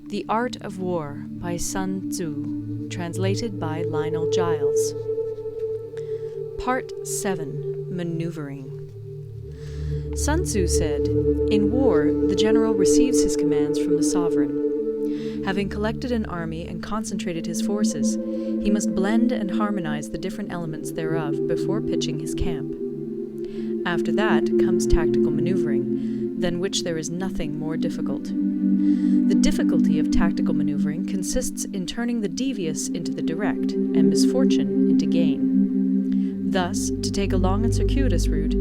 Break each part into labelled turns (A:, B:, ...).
A: The Art of War by Sun Tzu, translated by Lionel GILES. Part 7. Maneuvering. Sun Tzu said, "In war, the general receives his commands from the sovereign. Having collected an army and concentrated his forces, he must blend and harmonize the different elements thereof before pitching his camp. After that comes tactical maneuvering, than which there is nothing more difficult. The difficulty of tactical maneuvering consists in turning the devious into the direct, and misfortune into gain. Thus, to take a long and circuitous route,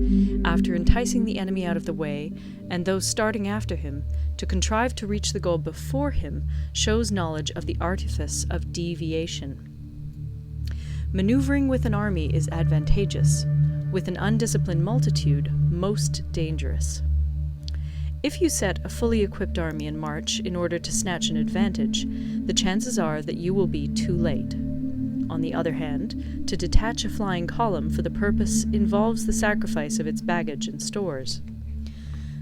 A: after enticing the enemy out of the way, and those starting after him, to contrive to reach the goal before him, shows knowledge of the artifice of deviation. Maneuvering with an army is advantageous, with an undisciplined multitude, most dangerous. If you set a fully equipped army in march in order to snatch an advantage, the chances are that you will be too late. On the other hand, to detach a flying column for the purpose involves the sacrifice of its baggage and stores.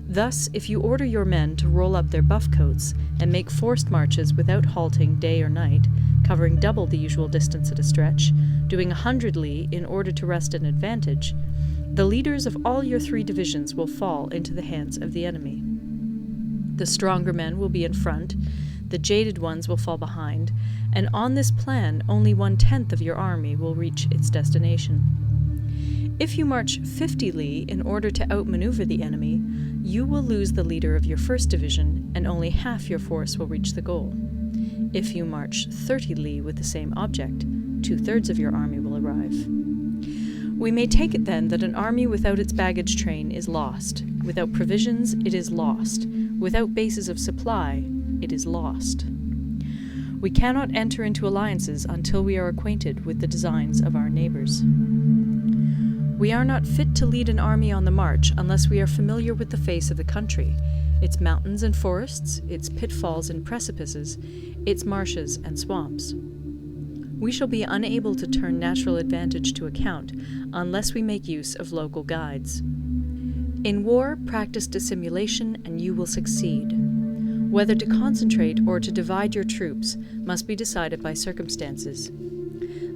A: Thus, if you order your men to roll up their buff coats and make forced marches without halting day or night, covering double the usual distance at a stretch, doing 100 li in order to wrest an advantage, the leaders of all your 3 divisions will fall into the hands of the enemy. The stronger men will be in front, the jaded ones will fall behind, and on this plan only 1/10 of your army will reach its destination. If you march 50 li in order to outmaneuver the enemy, you will lose the leader of your 1st division, and only half your force will reach the goal. If you march 30 li with the same object, 2/3 of your army will arrive. We may take it then that an army without its baggage train is lost. Without provisions, it is lost. Without bases of supply, it is lost. We cannot enter into alliances until we are acquainted with the designs of our neighbors. We are not fit to lead an army on the march unless we are familiar with the face of the country, its mountains and forests, its pitfalls and precipices, its marshes and swamps. We shall be unable to turn natural advantage to account unless we make use of local guides. In war, practice dissimulation and you will succeed. Whether to concentrate or to divide your troops must be decided by circumstances.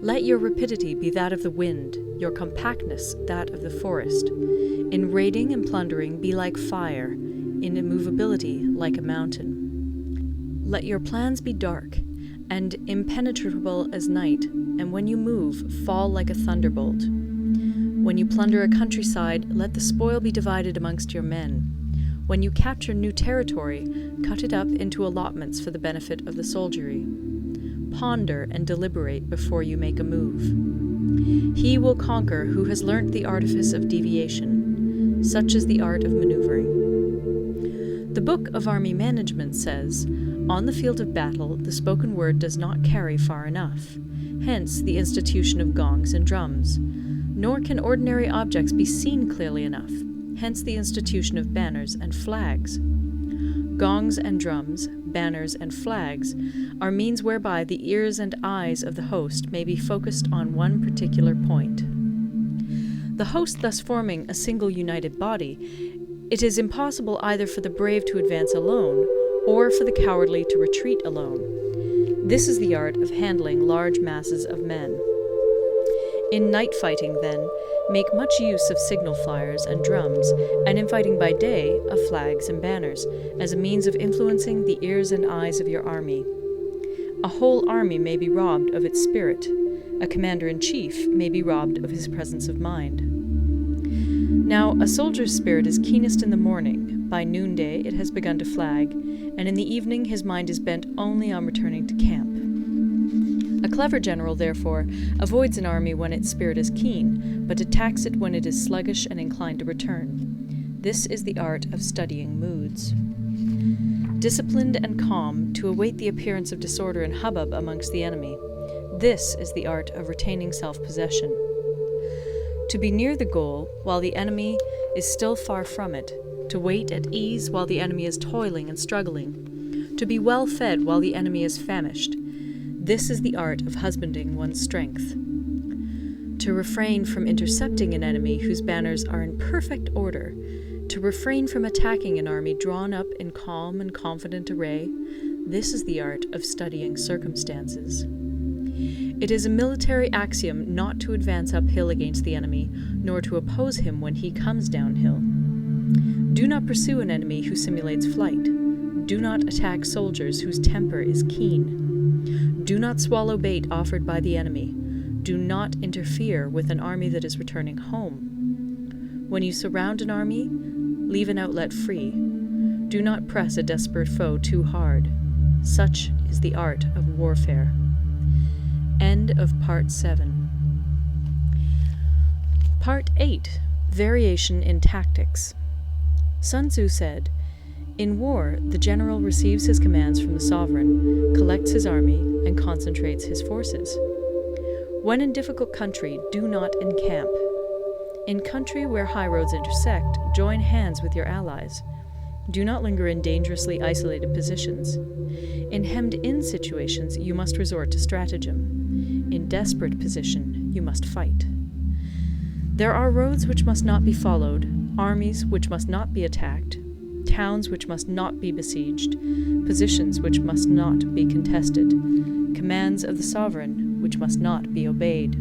A: Let your rapidity be that of the wind, your compactness that of the forest. In raiding and plundering be like fire, in immovability like a mountain. Let your plans be dark, and impenetrable as night, and when you move, fall like a thunderbolt. When you plunder a countryside, let the spoil be divided amongst your men. When you capture new territory, cut it up into allotments for the benefit of the soldiery. Ponder and deliberate before you make a move. He will conquer who has learnt the artifice of deviation. Such is the art of maneuvering. The Book of Army Management says, "On the field of battle, the spoken word does not carry far enough. Hence the institution of gongs and drums. Nor can ordinary objects be seen clearly enough. Hence the institution of banners and flags. Gongs and drums, banners and flags, are means whereby the ears and eyes of the host may be focused on one particular point. The host thus forming a single united body, it is impossible either for the brave to advance alone, or for the cowardly to retreat alone. This is the art of handling large masses of men. In night fighting, then, make much use of signal fires and drums, and in fighting by day, of flags and banners, as a means of influencing the ears and eyes of your army. A whole army may be robbed of its spirit. A commander-in-chief may be robbed of his presence of mind. Now, a soldier's spirit is keenest in the morning. By noonday it has begun to flag, and in the evening his mind is bent only on returning to camp. A clever general, therefore, avoids an army when its spirit is keen, but attacks it when it is sluggish and inclined to return. This is the art of studying moods. Disciplined and calm, to await the appearance of disorder and hubbub amongst the enemy. This is the art of retaining self-possession. To be near the goal while the enemy is still far from it, to wait at ease while the enemy is toiling and struggling, to be well fed while the enemy is famished. This is the art of husbanding one's strength. To refrain from intercepting an enemy whose banners are in perfect order, to refrain from attacking an army drawn up in calm and confident array, This is the art of studying circumstances. It is a military axiom not to advance uphill against the enemy, nor to oppose him when he comes downhill. Do not pursue an enemy who simulates flight. Do not attack soldiers whose temper is keen. Do not swallow bait offered by the enemy. Do not interfere with an army that is returning home. When you surround an army, leave an outlet free. Do not press a desperate foe too hard. Such is the art of warfare. End of Part 7. Part 8. Variation in Tactics. Sun Tzu said, "In war, the general receives his commands from the sovereign, collects his army, and concentrates his forces. When in difficult country, do not encamp. In country where high roads intersect, join hands with your allies. Do not linger in dangerously isolated positions. In hemmed-in situations, you must resort to stratagem. In desperate position, you must fight. There are roads which must not be followed, armies which must not be attacked, towns which must not be besieged, positions which must not be contested, commands of the sovereign which must not be obeyed."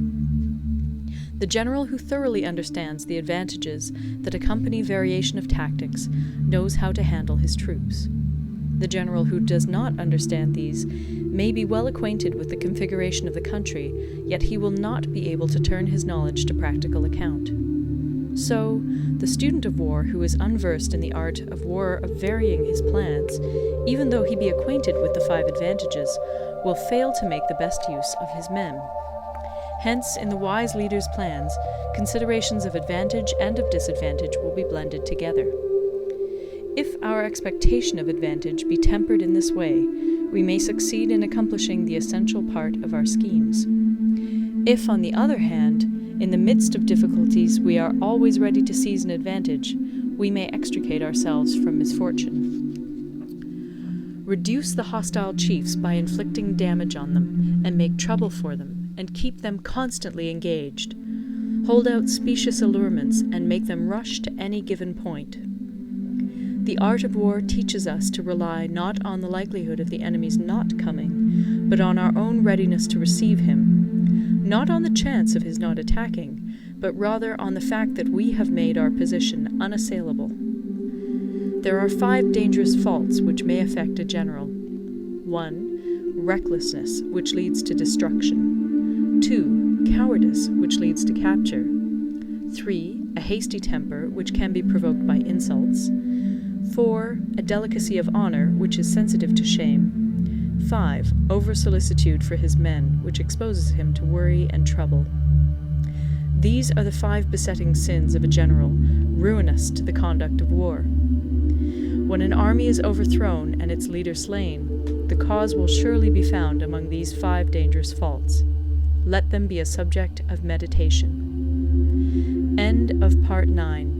A: The general who thoroughly understands the advantages that accompany variation of tactics knows how to handle his troops. The general who does not understand these may be well acquainted with the configuration of the country, yet he will not be able to turn his knowledge to practical account. So, the student of war who is unversed in the art of war of varying his plans, even though he be acquainted with the 5 advantages, will fail to make the best use of his men. Hence, in the wise leader's plans, considerations of advantage and of disadvantage will be blended together. If our expectation of advantage be tempered in this way, we may succeed in accomplishing the essential part of our schemes. If, on the other hand, in the midst of difficulties we are always ready to seize an advantage, we may extricate ourselves from misfortune. Reduce the hostile chiefs by inflicting damage on them, and make trouble for them, and keep them constantly engaged. Hold out specious allurements, and make them rush to any given point. The art of war teaches us to rely not on the likelihood of the enemy's not coming, but on our own readiness to receive him, not on the chance of his not attacking, but rather on the fact that we have made our position unassailable. There are 5 dangerous faults which may affect a general. 1. Recklessness, which leads to destruction. 2. Cowardice, which leads to capture. 3. A hasty temper, which can be provoked by insults. 4. A delicacy of honor, which is sensitive to shame. 5. Over-solicitude for his men, which exposes him to worry and trouble. These are the 5 besetting sins of a general, ruinous to the conduct of war. When an army is overthrown and its leader slain, the cause will surely be found among these 5 dangerous faults. Let them be a subject of meditation. End of Part 9.